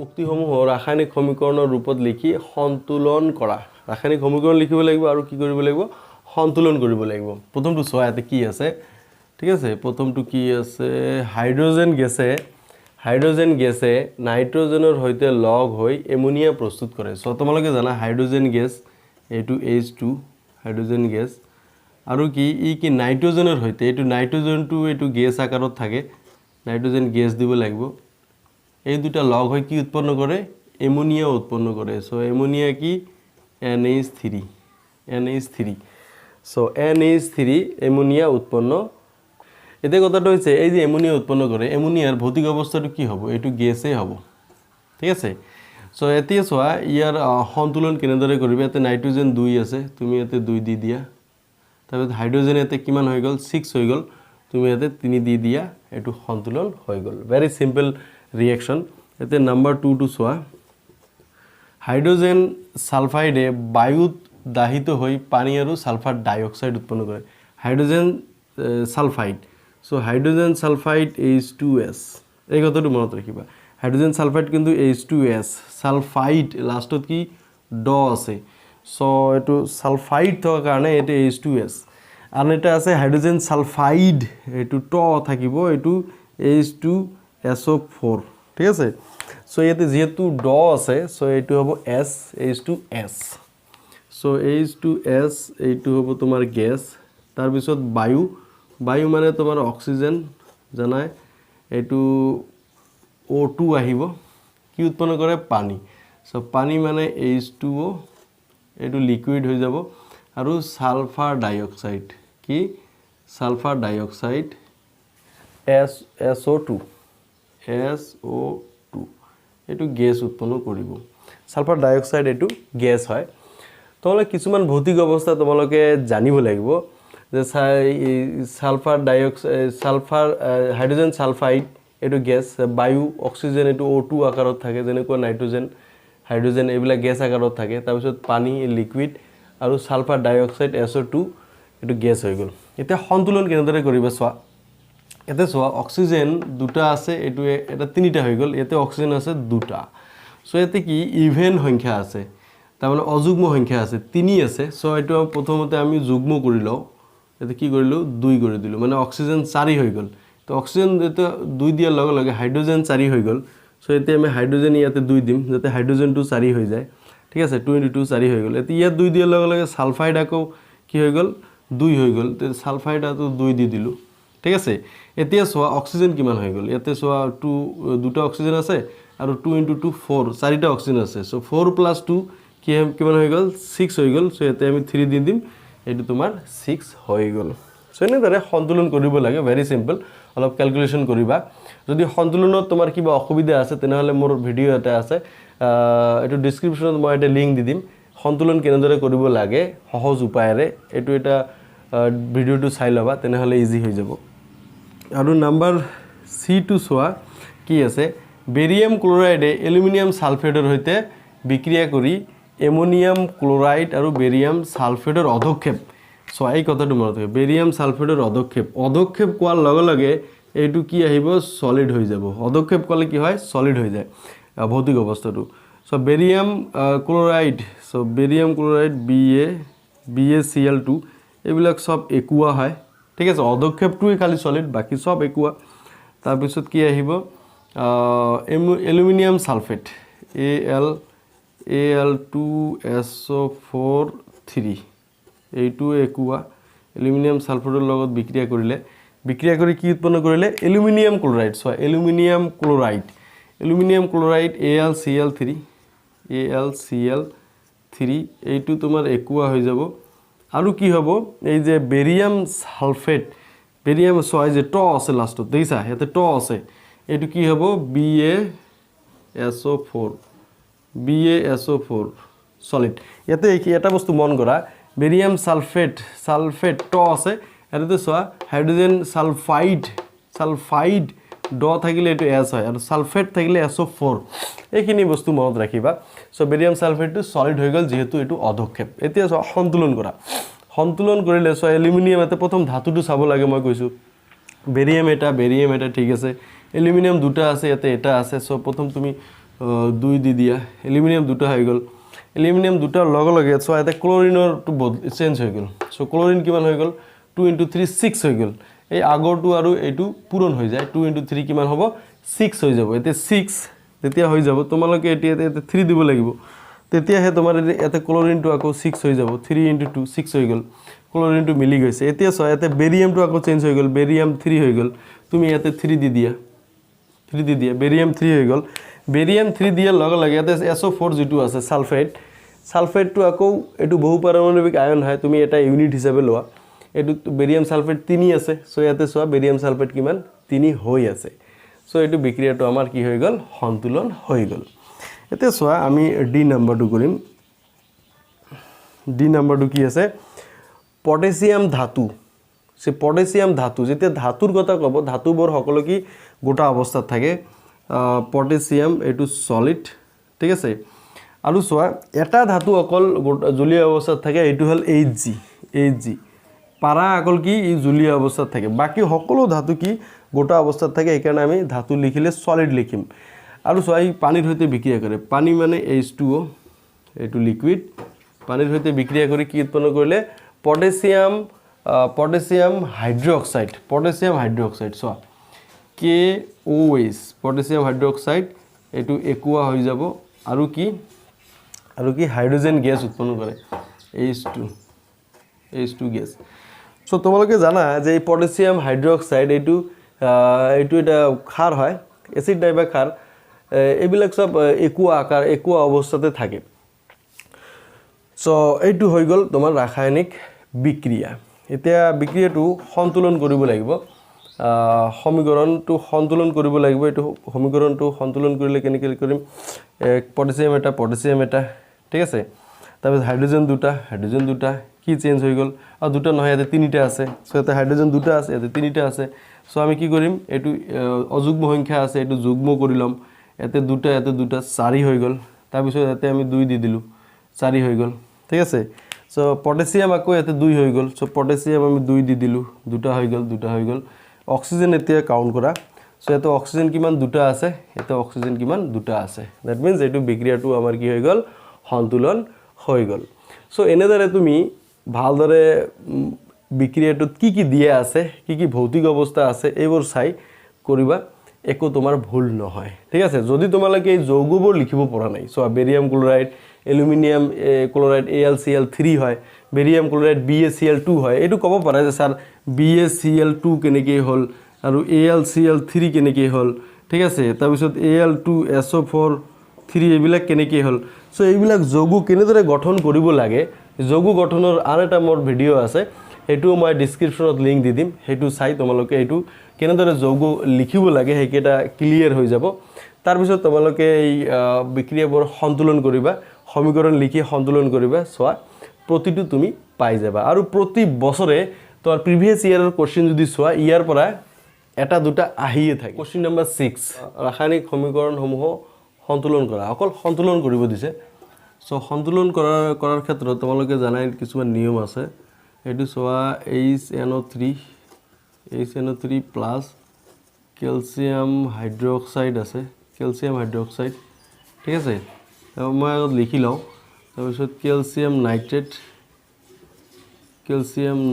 উক্তিসমূহ ৰাসায়নিক সমীকৰণৰ ৰূপত লিখি সন্তুলন কৰা ৰাসায়নিক সমীকৰণ লিখিব লাগিব আৰু কি কৰিব লাগিব সন্তুলন কৰিব লাগিব প্ৰথমটো চোৱা ইয়াতে কি আছে ঠিক আছে প্ৰথমটো কি আছে হাইড্ৰোজেন গেছে নাইট্ৰোজেনৰ সৈতে লগ হৈ এমোনিয়া প্ৰস্তুত কৰে সো তোমালোকে জানা হাইড্ৰোজেন গেছ এইটো H2 হাইড্ৰোজেন গেছ আৰু কি ই কি নাইট্ৰোজেনৰ সৈতে এইটো নাইট্ৰোজেনটো এইটো গেছ আকাৰত থাকে নাইট্ৰোজেন গেছ দিব লাগিব এই দুটা লগ হৈ কি উৎপন্ন কৰে এমোনিয়া উৎপন্ন কৰে সো এমোনিয়া কি NH3 সো NH3 এমোনিয়া উৎপন্ন এতে কথাটো হৈছে এই যে এমোনিয়া উৎপন্ন কৰে এমোনিয়াৰ ভৌতিক অৱস্থাটো কি হ'ব এটো গেছই হ'ব ঠিক আছে সো এতিয়া চোৱা ইয়াৰ সন্তুলন কেনেদৰে কৰিবা এতে নাইট্ৰোজেন 2 আছে তুমি এতে 2 দি দিয়া তাৰপিছত হাইড্ৰোজেন এতে কিমান হৈ গল 6 হৈ গল তুমি এতে 3 দি দিয়া এটো সন্তুলন হৈ গল ভেৰি সিম্পল ৰিঅ্যাকশন এতে নাম্বাৰ 2 টু সোয়া হাইড্ৰোজেন সালফাইডে বায়ুত দাহিত হৈ পানী আৰু সালফাৰ ডাইঅক্সাইড উৎপন্ন কৰে hydrogen sulphide so hydrogen sulphide H2S এই কথাটো মনত ৰাখিবা হাইড্ৰোজেন সালফাইড কিন্তু H2S সালফাইড লাষ্টত কি ড আছে সো এটো সালফাইড থকা কাৰণে এটো H2S আৰু এটা আছে হাইড্ৰোজেন সালফাইড এটো ট থাকিব এটো H2SO4 ঠিক আছে সো ইয়াতে যেহেতু ড আছে সো এটো হ'ব S H2S সো H2S এইটো হ'ব তোমাৰ গ্যাস তাৰ পিছত বায়ু মানে তোমাৰ অক্সিজেন জানাই এটো O2 আহিব কি উৎপন্ন কৰে পানী সো পানী মানে H2O এটো লিকুইড হৈ যাব আৰু সালফাৰ ডাইঅক্সাইড কি সালফাৰ ডাইঅক্সাইড SO2 এটো গ্যাস উৎপন্ন কৰিব সালফাৰ ডাইঅক্সাইড এটো গ্যাস হয় তোমৰা কিছুমান ভৌতিক অবস্থা তোমালোকে জানিব লাগিব যে সালফাৰ হাইড্ৰোজেন সালফাইড এটো গ্যাস বায়ু অক্সিজেন এটো O2 আকাৰত থাকে যেনেকৈ নাইট্ৰোজেন হাইড্ৰোজেন এইবিলা গ্যাস আকাৰত থাকে তাৰ পিছত পানী লিকুইড আৰু সালফাৰ ডাইঅক্সাইড SO2 এটো গ্যাস হৈ গল এতিয়া সন্তুলন কেনেদৰে কৰিবা চোৱা এতে চোৱা অক্সিজেন দুটা আছে এটো এটা তিনিটা হৈ গল এতে অক্সিজেন আছে দুটা সো এতে কি ইভেন সংখ্যা আছে তাৰ মানে অযুগ্ম সংখ্যা আছে 3 আছে সো এটো প্ৰথমতে আমি যুগ্ম কৰি লও এতে কি কৰিলো 2 কৰি দিলো মানে অক্সিজেন 4 হৈ গল তো অক্সিজেন এতে 2 দিয়াৰ লগে লগে হাইড্ৰোজেন 4 হৈ গল সো এতে আমি হাইড্ৰোজেন ইয়াতে 2 দিম যাতে হাইড্ৰোজেন 2 4 হৈ যায় ঠিক আছে 2 * 2 4 হৈ গল এতে ইয়াত 2 দিয়াৰ লগে লগে সালফাইড আকো কি হৈ গল 2 হৈ গল তে সালফাইড আতো 2 দি দিলো ঠিক আছে এতিয়া সোয়া অক্সিজেন কিমান হৈ গল ইয়াতে সোয়া 2 দুটা অক্সিজেন আছে আৰু 2 * 2 4 চাৰিটা অক্সিজেন আছে সো 4 + 2 কিমান হৈ গল 6 হৈ গল সো এতে আমি 3 দি দিম এটো তোমাৰ 6 হৈ গল সো এনেদৰে সন্তুলন কৰিব লাগে ভেৰি সিম্পল অলপ ক্যালকুলেশন কৰিবা যদি সন্তুলনত তোমাৰ কিবা অসুবিধা আছে তেনেহলে মোৰ ভিডিও এটা আছে এটো ডেসক্ৰিপচনত মই এটা লিংক দি দিম সন্তুলন কেনেদৰে কৰিব লাগে সহজ উপায়েৰে এটো এটা ভিডিওটো চাই লবা তেনেহলে ইজি হৈ যাব আৰু নাম্বাৰ C2 সোয়া কি আছে বেৰিয়াম ক্লোৰাইডে এলুমিনিয়াম সালফেটৰ সৈতে বিক্ৰিয়া কৰি এমোনিয়াম ক্লোৰাইড আৰু বেৰিয়াম সালফেটৰ অধক্ষেপ সো এই কথাটো মনত ৰাখিবা বেৰিয়াম সালফেটৰ অধক্ষেপ কোৱাৰ লগে লগে এইটো কি আহিব সলিড হৈ যাব অধক্ষেপ কলে কি হয় সলিড হৈ যায় ভৌতিক অৱস্থাটো সো বেৰিয়াম ক্লোৰাইড BaCl2 এইবিলাক সব একুয়া হয় ঠিক আছে অধক্ষেপটোই খালি সলিড বাকি সব একুয়া তাৰ পিছত কি আহিব এলুমিনিয়াম সালফেট Al2SO4 এইটো একুয়া এলুমিনিয়াম সালফেটৰ লগত বিক্ৰিয়া কৰি কি উৎপন্ন কৰিলে aluminium chloride so aluminium chloride AlCl3 এইটো তোমাৰ একুয়া হৈ যাব আৰু কি হ'ব এই যে বেৰিয়াম সালফেট বেৰিয়াম সয় যে ট আছে লাষ্টত দেখিছা এতে ট আছে এইটো কি হ'ব BaSO4 সলিড এতে এটা বস্তু মন কৰা বেৰিয়াম সালফেট ট আছে এতে সোয়া হাইড্ৰোজেন সালফাইড ড থাকিলে এটো S হয় আৰু সালফেট থাকিলে SO4 এইখিনি বস্তু মনত ৰাখিবা সো বেৰিয়াম সালফেটটো সলিড হৈ গল যেহেতু এটো অধক্ষেপ এতিয়া সন্তুলন কৰিলে সো এলুমিনিয়াম এতে প্ৰথম ধাতুটো চাব লাগে মই কৈছো বেৰিয়াম এটা ঠিক আছে এলুমিনিয়াম দুটা আছে ইয়াতে এটা আছে সো প্ৰথম তুমি 2 দি দিয়া এলুমিনিয়াম দুটা হৈ গল এলুমিনিয়াম দুটাৰ লগে লগে সো এটা ক্লোৰিনৰ টু চেঞ্জ হৈ গল সো ক্লোৰিন কিমান হৈ গল 2 * 3 6 হৈ গল এই আগৰটো আৰু এইটো পূৰণ হৈ যায় 2 * 3 কিমান হ'ব 6 হৈ যাব এতে 6 তেতিয়া হৈ যাব তোমালোকে এতে 3 দিব লাগিব তেতিয়াহে তোমাৰ এতে ক্লোৰিনটো আকৌ 6 হৈ যাব 3 * 2 6 হৈ গল ক্লোৰিনটো মিলি গৈছে এতিয়া সো এতে বেৰিয়ামটো আকৌ চেঞ্জ হৈ গল বেৰিয়াম 3 হৈ গল তুমি এতে 3 দি দিয়া বেৰিয়াম 3 হৈ গল বেৰিয়াম 3 দিয়াৰ লগে লগে এতে SO4 যেটো আছে সালফেটটো আকৌ এটো বহু পাৰমাণবিক আয়ন হয় তুমি এটা ইউনিট হিচাপে লোৱা এটো বেৰিয়াম সালফেট 3 আছে সো ইয়াতে সোৱা বেৰিয়াম সালফেট কিমান 3 হৈ আছে সো এটো বিক্ৰিয়াটো আমাৰ কি হৈ গল সন্তুলন হৈ গল এতে সোৱা আমি ডি নাম্বাৰটো কৰিম ডি নাম্বাৰটো কি আছে পটাছিয়াম ধাতু সে পটাছিয়াম ধাতু যেতিয়া ধাতুৰ কথা কব ধাতুবোৰ সকলো কি গোটা অৱস্থাত থাকে পটাছিয়াম এটো সলিড ঠিক আছে আৰু সোৱা এটা ধাতু অকল জলীয় অৱস্থাত থাকে এটো হল Hg পাৰা অকল কি ই জলীয় অৱস্থাত থাকে বাকি সকলো ধাতু কি গোটা অৱস্থাত থাকে এই কাৰণে আমি ধাতু লিখিলে সলিড লিখিম আৰু সোৱা ই পানীৰ সৈতে বিক্ৰিয়া কৰে পানী মানে H2O এটো লিকুইড পানীৰ সৈতে বিক্ৰিয়া কৰি কি উৎপন্ন কৰিলে পটাছিয়াম হাইড্ৰক্সাইড সোৱা KOH পটাছিয়াম হাইড্ৰক্সাইড এটো একুয়া হৈ যাব আৰু কি হাইড্ৰোজেন গ্যাস উৎপন্ন কৰে H2 গ্যাস সো তোমালোকে জানা যে এই পটাছিয়াম হাইড্ৰক্সাইড এটো এটা ক্ষাৰ হয় এসিড টাইপৰ ক্ষাৰ এবিলাক সব একুয়া অৱস্থাতে থাকে সো এইটো হৈ গল তোমাৰ ৰাসায়নিক বিক্ৰিয়া এতিয়া বিক্ৰিয়াটো সন্তুলন কৰিব লাগিব সমীকৰণটো সন্তুলন কৰিব লাগিব এটো সমীকৰণটো সন্তুলন কৰিলে কেনেকৈ কৰিম পটাছিয়াম এটা ঠিক আছে তাৰপিছত হাইড্ৰোজেন দুটা কি চেঞ্জ হৈ গল আৰু দুটা নহয় ইয়াতে তিনিটা আছে সো এটা হাইড্ৰোজেন দুটা আছে ইয়াতে তিনিটা আছে সো আমি কি কৰিম এটো অযুগ্ম সংখ্যা আছে এটো যুগ্ম কৰি লম ইয়াতে দুটা 4 হৈ গল তাৰপিছত ইয়াতে আমি 2 দি দিলু 4 হৈ গল ঠিক আছে সো পটাছিয়াম আকৌ ইয়াতে 2 হৈ গল সো পটাছিয়াম আমি 2 দি দিলু দুটা হৈ গল অক্সিজেন এতিয়া কাউন্ট কৰা সো এটো অক্সিজেন কিমান দুটা আছে এটো অক্সিজেন কিমান দুটা আছে দ্যাট মিন্স এটো বিক্ৰিয়াটো আমাৰ কি হৈ গল সন্তুলন হৈ গল সো এনেদৰে তুমি ভালদৰে বিক্ৰিয়াটোত কি দিয়া আছে কি ভৌতিক অৱস্থা আছে এইবোৰ চাই কৰিবা একো তোমাৰ ভুল নহয় ঠিক আছে যদি তোমালোকে এই যৌগবোৰ লিখিব পৰা নাই so barium chloride aluminium chloride AlCl3 হয় বেৰিয়াম ক্লোৰাইড BaCl2 হয় এটো ক'ব পাৰা যে স্যাৰ BaCl2 কেনেকৈ হল আৰু AlCl3 কেনেকৈ হল ঠিক আছে তাৰ পিছত Al2SO4 এইবিলাক কেনেকৈ হল সো এইবিলাক যৌগ কেনেদৰে গঠন কৰিব লাগে যৌগ গঠনৰ আন এটা মোৰ ভিডিও আছে হেতু মই ডেসক্ৰিপচনত লিংক দি দিম হেতু চাই তোমালোকে হেতু কেনেদৰে যৌগ লিখিব লাগে হেকেটা ক্লিয়াৰ হৈ যাব তাৰ পিছত তোমালোকে এই বিক্ৰিয়াবোৰ সন্তুলন কৰিবা সমীকৰণ লিখি সন্তুলন কৰিবা সোৱা প্ৰতিটো তুমি পাই যাবা আৰু প্ৰতি বছৰে তোমাৰ প্ৰিভিয়াস ইয়াৰৰ কোশ্চেন যদি সোৱা ইয়াৰ পৰা এটা দুটা আহিয়ে থাকে কোশ্চেন নম্বৰ 6 ৰাসায়নিক সমীকৰণসমূহ সন্তুলন কৰা অকল সন্তুলন কৰিব দিছে সো সন্তুলন কৰাৰ ক্ষেত্ৰত তোমালোকে জানাই কিছুমান নিয়ম আছে এটো সোৱা HNO3 প্লাস ক্যালসিয়াম হাইড্ৰক্সাইড আছে ক্যালসিয়াম হাইড্ৰক্সাইড ঠিক আছে মই আগত লিখি লও তাৰপিছত ক্যালসিয়াম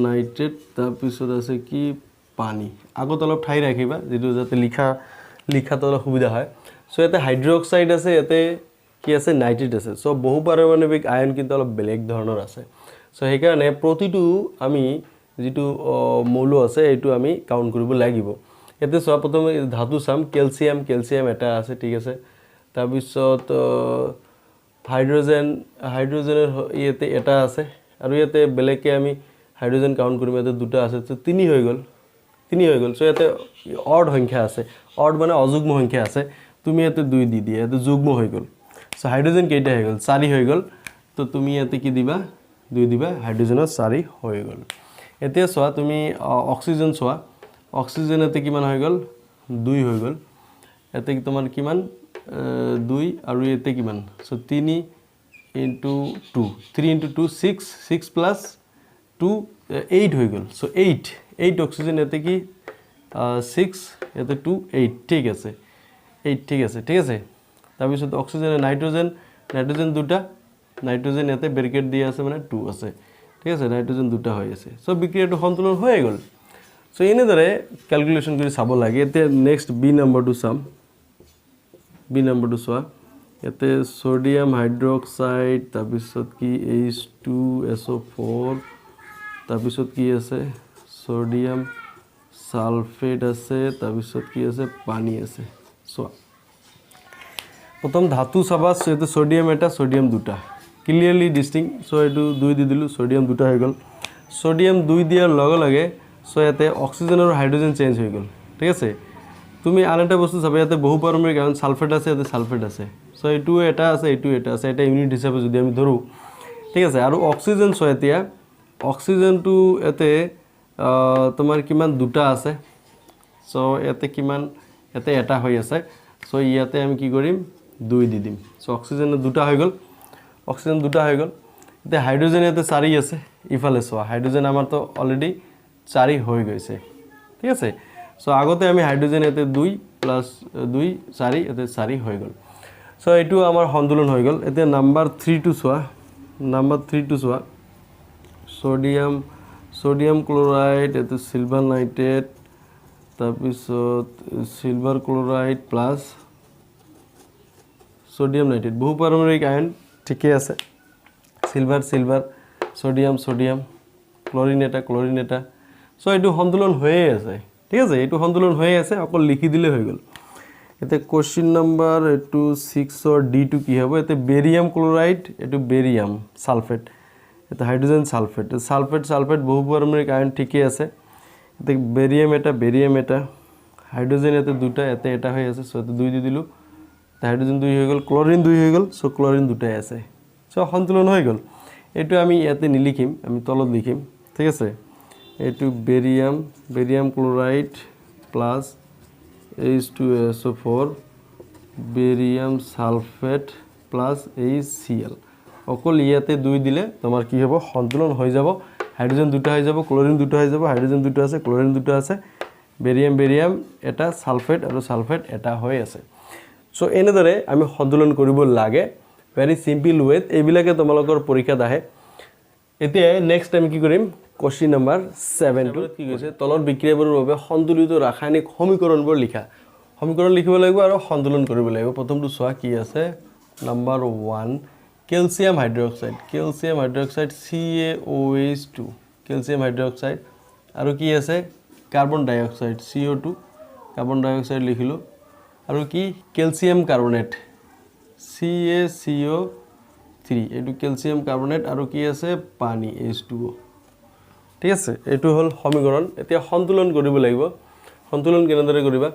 নাইট্ৰেট তাৰপিছত আছে কি পানী আগত অলপ ঠাই ৰাখিবা যেটো যাতে লিখাত অলপ সুবিধা হয় সো এতে হাইড্ৰক্সাইড আছে এতে কি আছে নাইট্ৰেট আছে সো বহু পাৰমাণবিক আয়ন কিন্তু অলপ বেলেগ ধৰণৰ আছে সো সেই কাৰণে প্ৰতিটো আমি যেটো মৌল আছে এটো আমি কাউন্ট কৰিব লাগিব এতে সব প্ৰথমে ধাতু সাম ক্যালসিয়াম এটা আছে ঠিক আছে তাৰ পিছত হাইড্ৰোজেনৰ ইয়াতে এটা আছে আৰু ইয়াতে বেলেগকে আমি হাইড্ৰোজেন কাউন্ট কৰিম এতে দুটা আছে তো 3 হৈ গল সো ইয়াতে অড সংখ্যা আছে অড মানে অযুগ্ম সংখ্যা আছে তুমি ইয়াতে 2 দি দিয়া এতে যুগ্ম হৈ গল সো হাইড্ৰোজেন কেইটা হৈ গল 4 হৈ গল তো তুমি ইয়াতে কি দিবা 2 দিবা হাইড্ৰোজেনৰ 4 হৈ গল এতিয়া সোৱা তুমি অক্সিজেন সোৱা অক্সিজেন এতে কিমান হৈ গল 2 হৈ গল এতে তোমাৰ কিমান 2 আৰু এতে কিমান সো 3 * 2 6 plus 2 8 হৈ গল সো 8 অক্সিজেন এতে কি 6 ইয়াতে 2 8 ঠিক আছে 8 ঠিক আছে তাৰপিছত অক্সিজেন নাইট্ৰোজেন দুটা নাইট্ৰোজেন ইয়াতে ব্ৰেকেট দিয়া আছে মানে 2 আছে ঠিক আছে নাইট্ৰোজেন দুটা হৈ আছে সো বিক্ৰিয়াটো সন্তুলন হৈ গ'ল সো এনেদৰে ক্যালকুলেশন কৰি চাব লাগে এতে নেক্সট বি নম্বৰটো চাম বি নম্বৰটো চোৱা এতে সোডিয়াম হাইড্ৰক্সাইড তাৰপিছত কি H2SO4 তাৰপিছত কি আছে সোডিয়াম সালফেট আছে তাৰপিছত কি আছে পানী আছে চোৱা প্ৰথম ধাতু চাবা এতে সোডিয়াম এটা সোডিয়াম দুটা ক্লিয়াৰলি ডিস্টিংক্ট সো এটো 2 দি দিলু সোডিয়াম দুটা হৈ গ'ল সোডিয়াম 2 দিয়াৰ লগে লগে সো এতে অক্সিজেন আৰু হাইড্ৰোজেন চেঞ্জ হৈ গ'ল ঠিক আছে তুমি আনটা বস্তু চাবা ইয়াতে বহু পাৰমাণবিক আয়ন সালফেট আছে ইয়াতে সালফেট আছে সো এটো এটা আছে এটা ইউনিট হিচাপে যদি আমি ধৰো ঠিক আছে আৰু অক্সিজেন সো এতিয়া অক্সিজেনটো এতে তোমাৰ কিমান দুটা আছে সো এতে কিমান এতে এটা হৈ আছে সো ইয়াতে আমি কি কৰিম 2 দি দিম সো অক্সিজেন দুটা হৈ গ'ল এতে হাইড্ৰোজেন এতে 4 আছে ইফালে সো হাইড্ৰোজেন আমাৰ তো অলৰেডি 4 হৈ গৈছে ঠিক আছে সো আগতে আমি হাইড্ৰোজেন এতে 2 + 2 4 এতে 4 হৈ গ'ল সো এটো আমাৰ সন্তুলন হৈ গ'ল এতে নাম্বাৰ 3 টু সোৱা সোডিয়াম ক্লোৰাইড এতে সিলভাৰ নাইট্ৰেট তাৰপিছত silver chloride plus sodium nitrate বহু পাৰমাণবিক আয়ন ঠিকই আছে সিলভার সোডিয়াম ক্লোরিন এটা সো এটো সন্তুলন হয়ে আছে ঠিক আছে এটো সন্তুলন হয়ে আছে অকল লিখি দিলে হৈ গ'ল এতে কোশ্চেন নাম্বার এটো 6 অর D2 কি হবে এতে বেরিয়াম ক্লোরাইড এটো বেরিয়াম সালফেট এতে হাইড্রোজেন সালফেট বহু পারমাণবিক আয়ন ঠিকই আছে এতে বেরিয়াম এটা হাইড্রোজেন এতে দুটা এতে এটা হয়ে আছে সো এতে 2 দি দিলু হাইড্রোজেন 2 হয়ে গেল ক্লোরিন 2 হয়ে গেল সো ক্লোরিন দুটাই আছে সো সন্তুলন হয়ে গেল এটো আমি ইয়াতে নিলিখিম আমি তলত লিখিম ঠিক আছে এটো barium chloride plus H2SO4 barium sulphate plus HCl অকল ইয়াতে 2 দিলে তোমার কি হবে সন্তুলন হৈ যাব হাইড্রোজেন দুটা হৈ যাব ক্লোরিন দুটা হৈ যাব হাইড্রোজেন দুটা আছে ক্লোরিন দুটা আছে বেরিয়াম এটা সালফেট আৰু সালফেট এটা হৈ আছে সো এনেদৰে আমি সন্তুলন কৰিব লাগে ভেৰি সিম্পল ওয়েত এইবিলাকে তোমালোকৰ পৰীক্ষাত আহে এতিয়া নেক্সট টাইম কি কৰিম কোশ্চেন নাম্বাৰ 7 টো কি কৈছে তলৰ বিক্ৰিয়াবোৰৰ বাবে সন্তুলিত ৰাসায়নিক সমীকৰণবোৰ লিখা সমীকৰণ লিখিব লাগিব আৰু সন্তুলন কৰিব লাগিব প্ৰথমটো চোৱা কি আছে number 1 calcium hydroxide CaOH2 calcium hydroxide আৰু কি আছে কাৰ্বন ডাই অক্সাইড CO2 কাৰ্বন ডাই অক্সাইড লিখিলো আৰু কি ক্যালসিয়াম কাৰ্বনেট CaCO3 এটো ক্যালসিয়াম কাৰ্বনেট আৰু কি আছে পানী H2O ঠিক আছে এটো হল সমীকৰণ এতিয়া সন্তুলন কৰিব লাগিব সন্তুলন কেনেদৰে কৰিবা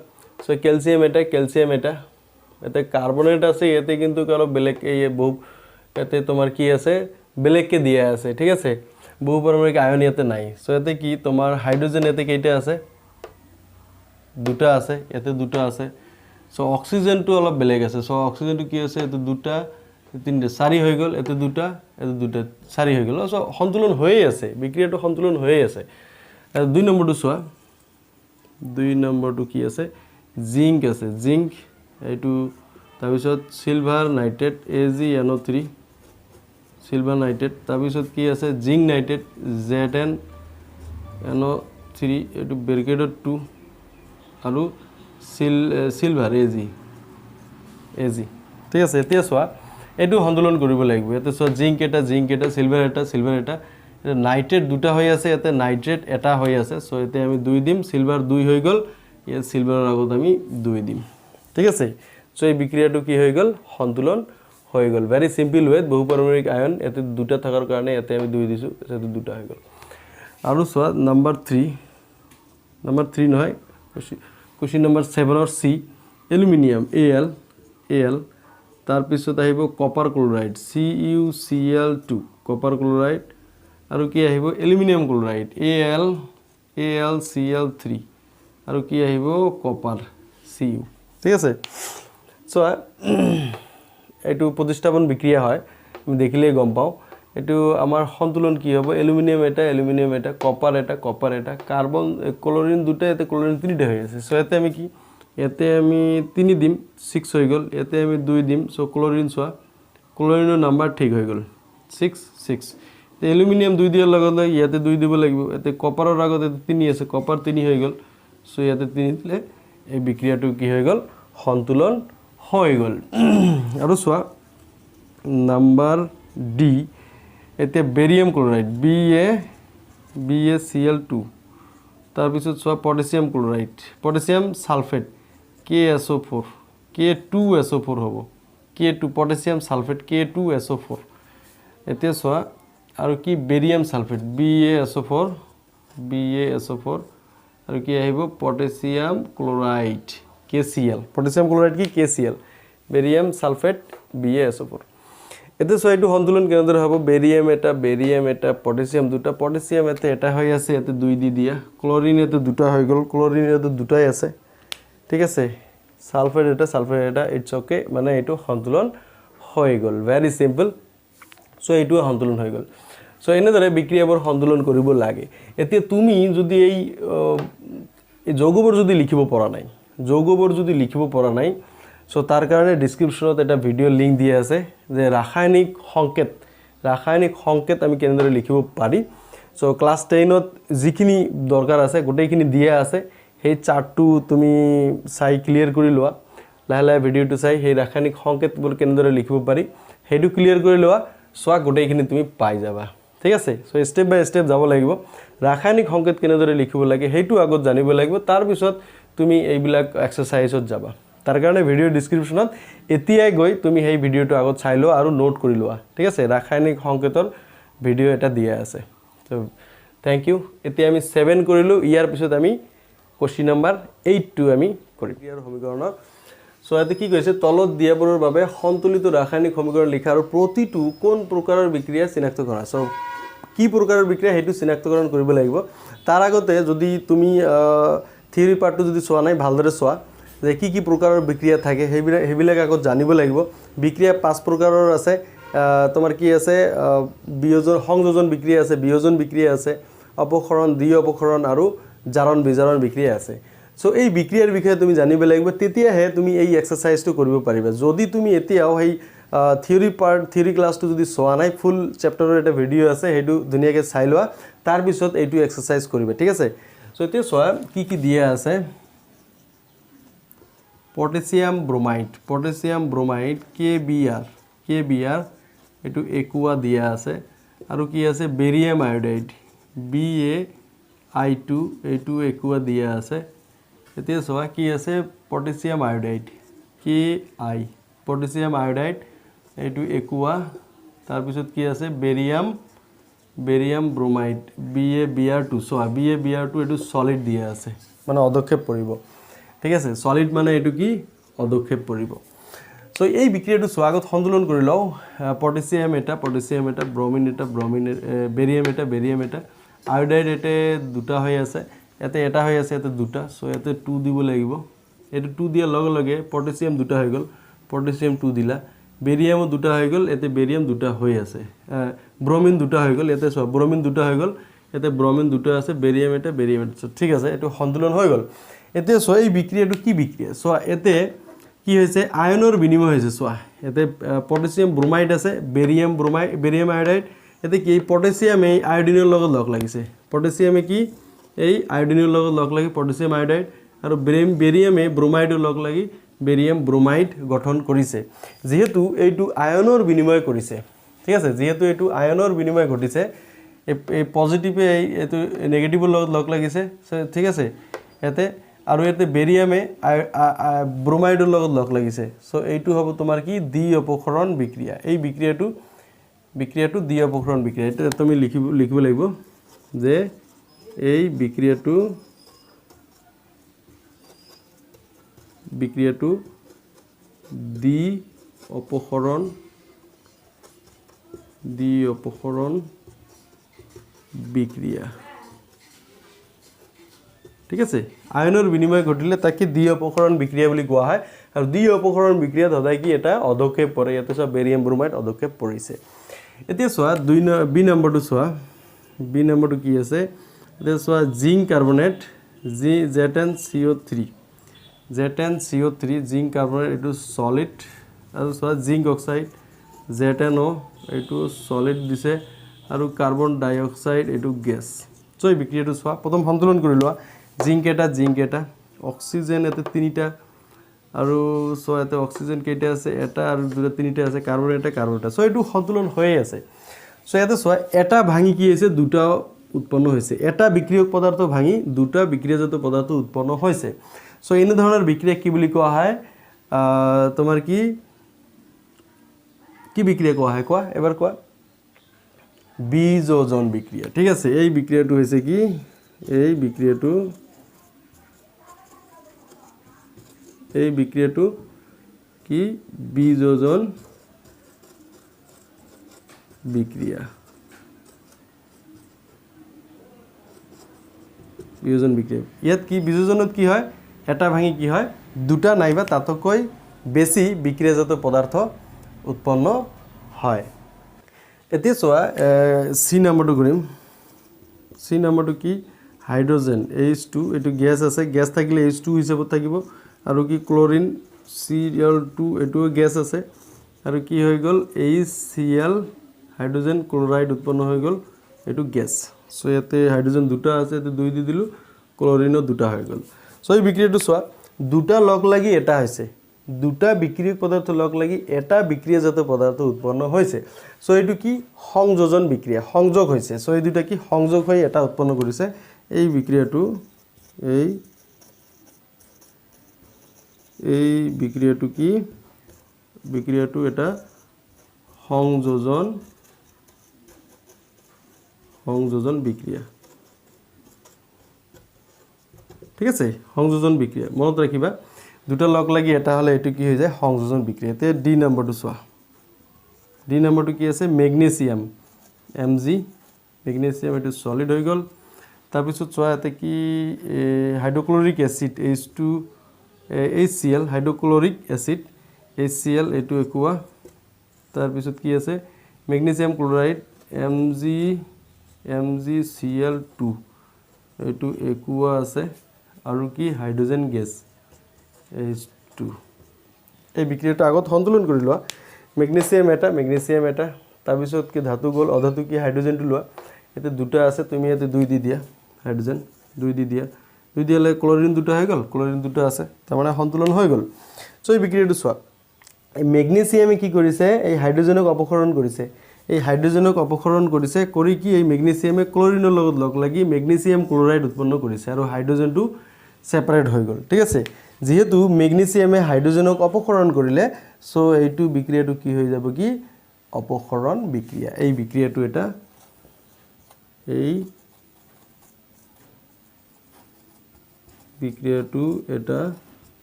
সো ক্যালসিয়াম এটা এতে কাৰ্বনেট আছে এতে কিন্তু অলপ বেলেগ এই বহু এতে তোমাৰ কি আছে বেলেগকে দিয়া আছে ঠিক আছে বহু পাৰমাণবিক আয়ন ইয়াতে নাই সো এতে কি তোমাৰ হাইড্ৰোজেন এতে কেইটা আছে দুটা আছে এতে দুটা আছে সো অক্সিজেন তো অলপ বেলেগ আছে সো অক্সিজেন তো কি আছে এতে দুটা তিনটা 4 হৈ গ'ল এতে দুটা 4 হৈ গ'ল সো সন্তুলন হৈয়ে আছে বিক্রিয়াটো সন্তুলন হৈয়ে আছে 2 নম্বৰটো চোৱা 2 নম্বৰটো কি আছে জিংক এইটো তাৰপিছত silver nitrate AgNO3 silver nitrate তাৰপিছত কি আছে জিংক নাইট্ৰেট ZnNO3 এইটো ব্ৰেকেটত 2 আৰু সিলভাৰ Ag ঠিক আছে এতিয়া চোৱা এটো সন্তুলন কৰিব লাগিব এতে চোৱা জিংক এটা সিলভাৰ এটা নাইট্ৰেট দুটা হৈ আছে এতে নাইট্ৰেট এটা হৈ আছে সো এতে আমি 2 দিম সিলভাৰ 2 হৈ গ'ল এই সিলভাৰৰ আগত আমি 2 দিম ঠিক আছে সো এই বিক্ৰিয়াটো কি হৈ গ'ল সন্তুলন হৈ গ'ল ভেৰি সিম্পল ওয়েত বহু পাৰমাণবিক আয়ন এতে দুটা থাকাৰ কাৰণে এতে আমি 2 দিছো এতে দুটা হৈ গ'ল আৰু চোৱা নাম্বাৰ 3 নহয় কোশ্চেন নাম্বাৰ 7 অৰ C এলুমিনিয়াম Al তাৰ পিছত আহিব copper chloride CuCl2 copper chloride আৰু কি আহিব এলুমিনিয়াম ক্লোৰাইড AlCl3 আৰু কি আহিব কপাৰ Cu ঠিক আছে সো এটো প্ৰতিস্থাপন বিক্ৰিয়া হয় আমি দেখিলে গম পাও এটো আমাৰ সন্তুলন কি হ'ব এলুমিনিয়াম এটা কপাৰ এটা কাৰ্বন ক্লোৰিন দুটা এতে ক্লোৰিন তিনিটা হৈ আছে সো এতে আমি কি এতে আমি 3 দিম 6 হৈ গল এতে আমি 2 দিম সো ক্লোৰিন সোয়া ক্লোৰিনৰ নাম্বাৰ ঠিক হৈ গল 6 তে এলুমিনিয়াম 2 দিয়াৰ লগত ইয়াতে 2 দিব লাগিব এতে কপাৰৰ আগত এতে 3 আছে কপাৰ 3 হৈ গল সো ইয়াতে 3 দিলে এই বিক্ৰিয়াটো কি হৈ গল সন্তুলন হৈ গল আৰু সোয়া নাম্বাৰ ডি এতে বেৰিয়াম ক্লোৰাইড BaCl2 তাৰ পিছত সোয়া potassium chloride potassium sulphate KSO4 K2SO4 হ'ব K2 পটাছিয়াম সালফেট K2SO4 এতে সোয়া আৰু কি বেৰিয়াম সালফেট BaSO4 আৰু কি আহিব potassium chloride KCl potassium chloride কি KCl বেৰিয়াম সালফেট BaSO4 এতে সোয়া এটো সন্তুলন কেনেদৰে হ'ব বেৰিয়াম এটা পটাছিয়াম দুটা পটাছিয়াম এতে এটা হৈ আছে এতে 2 দি দিয়া ক্লোৰিন এতে দুটা হৈ গল ক্লোৰিন এতে দুটাই আছে ঠিক আছে সালফেট এটা ইটস ওকে মানে এটো সন্তুলন হৈ গল ভেরি সিম্পল সো এটো সন্তুলন হৈ গল সো এনেদৰে বিক্ৰিয়াবোৰ সন্তুলন কৰিব লাগে এতিয়া তুমি যদি এই যৌগবোৰ যদি লিখিব পৰা নাই সো তাৰ কাৰণে ডেসক্ৰিপশনত এটা ভিডিও লিংক দিয়া আছে যে ৰাসায়নিক সংকেত আমি কেনেদৰে লিখিব পাৰি সো ক্লাস 10 ত যিখিনি দৰকাৰ আছে গোটেইখিনি দিয়া আছে সেই চাৰ্টটো তুমি চাই ক্লিয়াৰ কৰি লোৱা লাহে ভিডিওটো চাই সেই ৰাসায়নিক সংকেতবোৰ কেনেদৰে লিখিব পাৰি হেতু ক্লিয়াৰ কৰি লোৱা সোয়া গোটেইখিনি তুমি পাই যাবা ঠিক আছে সো স্টেপ বাই স্টেপ যাব লাগিব ৰাসায়নিক সংকেত কেনেদৰে লিখিব লাগে হেতু আগত জানিব লাগিব তাৰ পিছত তুমি এইবিলাক এক্সাৰসাইজত যাবা তাৰ কাৰণে ভিডিও ডেসক্ৰিপশনত এতিয়াই গৈ তুমি সেই ভিডিওটো আগত চাই লোৱা আৰু নোট কৰি লোৱা ঠিক আছে ৰাসায়নিক সংকেতৰ ভিডিও এটা দিয়া আছে সো থ্যাংক ইউ এতিয়া আমি 7 কৰিলো ইয়াৰ পিছত আমি কোশ্চেন নাম্বাৰ 8 টো আমি কৰিম ইয়াৰ সমীকৰণৰ সো এতে কি কৈছে তলত দিয়াবোৰৰ বাবে সন্তুলিত ৰাসায়নিক সমীকৰণ লিখা আৰু প্ৰতিটো কোন প্ৰকাৰৰ বিক্ৰিয়া চিনাক্ত কৰা সো কি প্ৰকাৰৰ বিক্ৰিয়া হেতু চিনাক্তকৰণ কৰিব লাগিব তাৰ আগতে যদি তুমি থিওৰি পাৰ্টটো যদি চোৱা নাই ভালদৰে চোৱা যে কি প্ৰকাৰৰ বিক্ৰিয়া থাকে হেবিলাক আগত জানিব লাগিব বিক্ৰিয়া 5 প্ৰকাৰৰ আছে তোমাৰ কি আছে বিয়োজন সংযোজন বিক্ৰিয়া আছে বিয়োজন বিক্ৰিয়া আছে অপক্ষৰণ দ্বি অপক্ষৰণ আৰু জাৰণ বিজাৰণ বিক্ৰিয়া আছে সো এই বিক্ৰিয়াৰ বিষয়ে তুমি জানিব লাগিব তেতিয়াহে তুমি এই এক্সাৰসাইজটো কৰিব পাৰিবা যদি তুমি এতিয়াও এই থিওৰি ক্লাছটো যদি চোৱা নাই ফুল চ্যাপ্টাৰৰ এটা ভিডিও আছে হেতু ধুনিয়াকৈ চাই লোৱা তাৰ পিছত এইটো এক্সাৰসাইজ কৰিবা ঠিক আছে সো এতিয়া চোৱা কি দিয়া আছে পটাছিয়াম ব্ৰোমাইড KBr এটো একুয়া দিয়া আছে আৰু কি আছে বেৰিয়াম আয়োডাইড BaI2 এটো একুয়া দিয়া আছে এতিয়া চোৱা কি আছে potassium iodide Ki potassium iodide এটো একুয়া তাৰ পিছত কি আছে বেৰিয়াম ব্ৰোমাইড BaBr2 চোৱা BaBr2 এটো সলিড দিয়া আছে মানে অদক্ষেপ পৰিব ঠিক আছে সলিড মানে এটো কি অদক্ষেপ পৰিব সো এই বিক্ৰিয়াটো স্বাগত সন্তুলন কৰি লও পটাছিয়াম এটা ব্ৰোমিন এটা বেৰিয়াম এটা আয়োডাইড এতে দুটা হৈ আছে এতে এটা হৈ আছে এতে দুটা সো এতে 2 দিব লাগিব এতে 2 দিয়া লগে লগে পটাছিয়াম দুটা হৈ গল পটাছিয়াম 2 দিলা বেৰিয়াম দুটা হৈ গল এতে বেৰিয়াম দুটা হৈ আছে ব্ৰোমিন দুটা হৈ গল এতে সব ব্ৰোমিন দুটা হৈ গল এতে ব্ৰোমিন দুটা আছে বেৰিয়াম এটা ঠিক আছে এটো সন্তুলন হৈ গল এতে সো এই বিক্রিয়াটো কি বিক্রিয়া সো এতে কি হৈছে আয়নৰ বিনিময় হৈছে সোয়া এতে পটাছিয়াম ব্ৰোমাইড আছে বেৰিয়াম আয়োডাইড এতে কি পটাছিয়াম এই আয়োডিনৰ লগত লগ লাগিছে পটাছিয়ামে কি এই আয়োডিনৰ লগত লগ লাগি পটাছিয়াম আয়োডাইড আৰু বেৰিয়ামে ব্ৰোমাইডৰ লগ লাগি বেৰিয়াম ব্ৰোমাইড গঠন কৰিছে যেহেতু এইটো আয়নৰ বিনিময় কৰিছে ঠিক আছে যেহেতু এইটো আয়নৰ বিনিময় ঘটিছে এই পজিটিভে এইটো নেগেটিভৰ লগত লগ লাগিছে ঠিক আছে এতে আৰু এতে বেৰিয়ামে ব্ৰোমাইডৰ লগত লগ লাগিছে সো এইটো হ'ব তোমাৰ কি দ্বি অপক্ষৰণ বিক্ৰিয়া এই বিক্ৰিয়াটো দ্বি অপক্ষৰণ বিক্ৰিয়া এটা তুমি লিখিব লাগিব যে এই বিক্ৰিয়াটো দ্বি অপক্ষৰণ বিক্ৰিয়া ঠিক আছে আয়নৰ বিনিময় ঘটিলে তাকে দ্বি অপক্ষৰণ বিক্ৰিয়া বুলি কোৱা হয় আৰু দ্বি অপক্ষৰণ বিক্ৰিয়াত সদায় কি এটা অদক্ষেপ পৰে ইয়াতে সব বেৰিয়াম ব্ৰোমাইড অদক্ষেপ পৰিছে এতিয়া চোৱা বি নম্বৰটো চোৱা বি নম্বৰটো কি আছে এতিয়া চোৱা zinc carbonate ZnCO3 zinc carbonate এইটো সলিড আৰু চোৱা জিংক অক্সাইড ZnO এইটো সলিড দিছে আৰু কাৰ্বন ডাই অক্সাইড এইটো গেছ সো এই বিক্ৰিয়াটো চোৱা প্ৰথম সন্তুলন কৰি লোৱা জিংক এটা অক্সিজেন এতে তিনিটা আৰু সো এতে অক্সিজেন কেইটা আছে এটা আৰু দুটা তিনিটা আছে কাৰ্বন এটা সো এইটো সন্তুলন হৈয়ে আছে সো এতে চোৱা এটা ভাঙি কি হৈছে দুটা উৎপন্ন হৈছে এটা বিক্ৰিয়ক পদাৰ্থ ভাঙি দুটা বিক্ৰিয়াজাত পদাৰ্থ উৎপন্ন হৈছে সো এনে ধৰণৰ বিক্ৰিয়া কি বুলি কোৱা হয় তোমাৰ কি বিক্ৰিয়া কোৱা হয় কোৱা এবাৰ কোৱা বীজোজন বিক্রিয়া ঠিক আছে এই বিক্রিয়াটো হৈছে কি এই বিক্রিয়াটো কি বীজোজন বিক্রিয়া বিয়োজন বিক্রিয়া ইয়াত কি বীজোজনত কি হয় এটা ভাঙি কি হয় দুটা নাইবা তাতকৈ বেছি বিক্রিয়াজাত পদাৰ্থ উৎপন্ন হয় এতিয়া চোৱা সি নম্বৰটো কৰিম সি নম্বৰটো কি হাইড্ৰোজেন H2 এইটো গ্যাস আছে গ্যাস থাকিলে H2 হিচাপত থাকিব আৰু কি ক্লোৰিন Cl2 এইটো গ্যাস আছে আৰু কি হৈ গল HCl হাইড্ৰোজেন ক্লোৰাইড উৎপন্ন হৈ গল এইটো গ্যাস সো ইয়াতে হাইড্ৰোজেন দুটা আছে এতে দুই দি দিলু ক্লোৰিনো দুটা হৈ গল সো এই বিক্ৰিয়াটো চোৱা দুটা লগ লাগি এটা হৈছে দুটা বিক্ৰিয়ক পদাৰ্থ লগ লাগি এটা বিক্ৰিয়াজাত পদাৰ্থ উৎপন্ন হৈছে সো এইটো কি সংযোজন বিক্রিয়া সংযোগ হৈছে সো এই দুটা কি সংযোগ হৈ এটা উৎপন্ন কৰিছে এই বিক্ৰিয়াটো কি বিক্ৰিয়াটো এটা সংযোজন বিক্ৰিয়া ঠিক আছে সংযোজন বিক্ৰিয়া মনত ৰাখিবা দুটা লগ লাগি এটা হলে এটো কি হৈ যায় সংযোজন বিক্রিয়া তে ডি নম্বৰটো চোৱা ডি নম্বৰটো কি আছে ম্যাগনেসিয়াম Mg ম্যাগনেসিয়াম এটো সলিড হৈ গল তাৰ পিছত চোৱা এতে কি hydrochloric acid H2 HCl hydrochloric acid HCl এটো একুয়া তাৰ পিছত কি আছে ম্যাগনেসিয়াম ক্লোৰাইড MgCl2 এটো একুয়া আছে আৰু কি হাইড্ৰোজেন গেছ H2 এই বিক্ৰিয়াটো আগত সন্তুলন কৰি লোৱা ম্যাগনেসিয়াম এটা তাৰ পিছত কি ধাতু গল অধাতু কি হাইড্ৰোজেনটো লোৱা এতে দুটা আছে তুমি এতে দুই দি দিয়া হাইড্ৰোজেন দুই দিলে ক্লোৰিন দুটা হৈ গল ক্লোৰিন দুটা আছে তাৰ মানে সন্তুলন হৈ গল সো এই বিক্ৰিয়াটো চোৱা এই ম্যাগনেসিয়ামে কি কৰিছে এই হাইড্ৰোজেনক অপসৰণ কৰিছে কৰি কি এই ম্যাগনেসিয়ামে ক্লোৰিনৰ লগত লগ লাগি ম্যাগনেসিয়াম ক্লোৰাইড উৎপন্ন কৰিছে আৰু হাইড্ৰোজেনটো সেপাৰেট হৈ গল ঠিক আছে যেহেতু ম্যাগনেসিয়ামে হাইড্ৰোজেনক অপসৰণ কৰিলে সো এইটো বিক্ৰিয়াটো কি হৈ যাব কি অপসৰণ বিক্ৰিয়া এই বিক্ৰিয়াটো এটা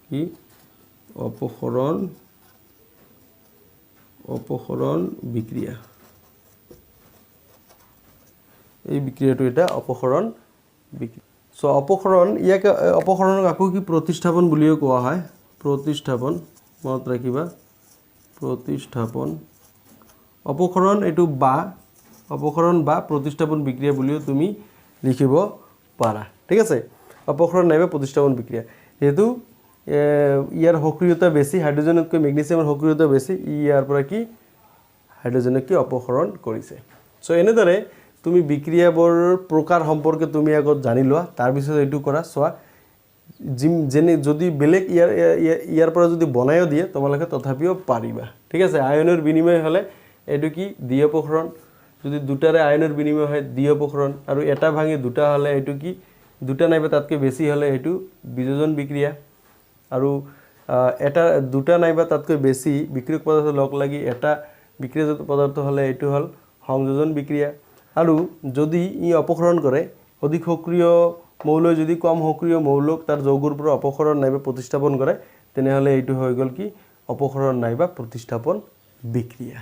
কি অপসৰণ বিক্ৰিয়া এই বিক্ৰিয়াটো এটা অপসৰণ বিক্ৰিয়া সো অপসৰণ ইয়াকে অপসৰণক আকৌ কি প্ৰতিস্থাপন বুলিও কোৱা হয় প্ৰতিস্থাপন মনত ৰাখিবা প্ৰতিস্থাপন অপসৰণ এটো অপসৰণ বা প্ৰতিস্থাপন বিক্ৰিয়া বুলিও তুমি লিখিব পাৰা ঠিক আছে অপসৰণ নাইবা প্ৰতিস্থাপন বিক্ৰিয়া যেহেতু ইয়াৰ সক্ৰিয়তা বেছি হাইড্ৰোজেনতকৈ ম্যাগনেসিয়ামৰ সক্ৰিয়তা বেছি ইয়াৰ পৰা কি হাইড্ৰোজেনক কি অপসৰণ কৰিছে সো এনেদৰে তুমি বিক্ৰিয়াবোৰ প্ৰকাৰ সম্পৰ্কে তুমি আগত জানি লোৱা তাৰ পিছত এটো কৰা সোৱা যেনে যদি বেলেগ ইয়াৰ পৰা যদি বনায়ও দিয়ে তোমালোকে তথাপিও পাৰিবা ঠিক আছে আয়নৰ বিনিময় হলে এটো কি দ্বি অপসৰণ যদি দুটাৰে আয়নৰ বিনিময় হয় দ্বি অপসৰণ আৰু এটা ভাঙি দুটা হলে এটো কি দুটা নাইবা তাতকৈ বেছি হলে এটো বিযোজন বিক্রিয়া আৰু এটা দুটা নাইবা তাতকৈ বেছি বিক্ৰিয়ক পদাৰ্থ লগ লাগি এটা বিক্ৰিয়াজাত পদাৰ্থ হলে এটো হল সংযোজন বিক্ৰিয়া আৰু যদি ই অপসৰণ কৰে অধিক সক্ৰিয় মৌল যদি কম সক্ৰিয় মৌলক তাৰ যৌগৰ পৰা অপসৰণ নাইবা প্ৰতিস্থাপন কৰে তেনে হলে এইটো হৈ গল কি অপসৰণ নাইবা প্ৰতিস্থাপন বিক্ৰিয়া